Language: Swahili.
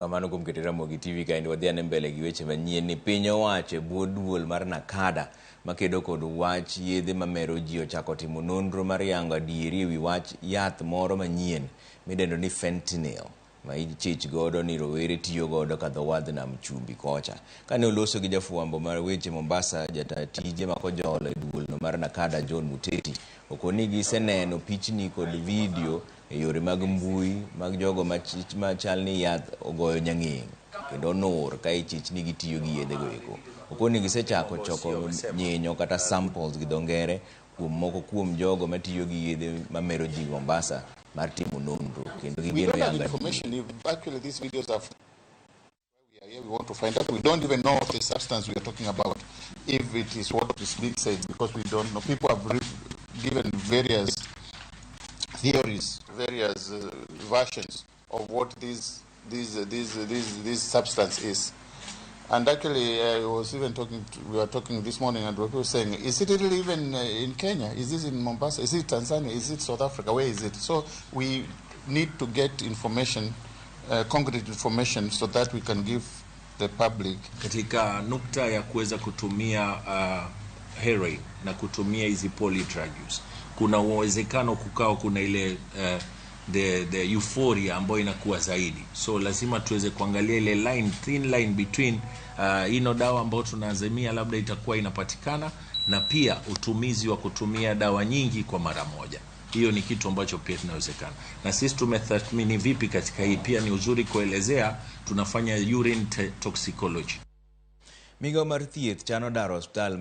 Kamano kuom keto Ramogi TV kaendi wadhi ane mbele gi weche manyien ni piny owacho bwo duol mar Nakada makedo kod wach yedhe mamero ji ochako timo nonro mar yango adieri ewi wach yath moro manyien midendo ni fentanyl ma ichich godo ni rowere tiyo godo ka dho wadh nam chumbi kocha. Kane oloso gi jafwambo mar weche Mombasa, jata tije makojolo e duolno mar Nakada John Muteti okoni giseneno pichni kod video e yore mag mbui mag jogo machal ni yath ogoyo nyang'eng kendo nur ka ichich ni gitiyo gi yedhe go eko. Okoni gisechako choko nyinyo kata samples gi dho ngere kuom moko kuom jogo matiyo gi yedhe mamero ji Mombasa mar timo nonro kendo gigeno yanga information if actually these videos are we want to find out. We don't even know the substance we are talking about, if it is what is being said, because we don't know. People have given various theories, various versions of what this substance is. And actually, we were talking this morning, and we were saying, is it really even in Kenya? Is this in Mombasa? Is it Tanzania? Is it South Africa? Where is it? So we need to get information, concrete information, so that we can give the public. Katika nukta ya kuweza kutumia heroin na kutumia hizi polydrugs, kuna uwezekano kukao kuna ile the euphoria ambayo inakuwa zaidi. So lazima tuweze kuangalia ile thin line between ino dawa ambayo tunazemia labda itakuwa inapatikana na pia utumizi wa kutumia dawa nyingi kwa mara moja. Hiyo ni kitu ambacho pia kinawezekana. Na sisi tumetathmini vipi katika hii, pia ni uzuri kuelezea, tunafanya urine toxicology. Migao mar thieth chano daro hospital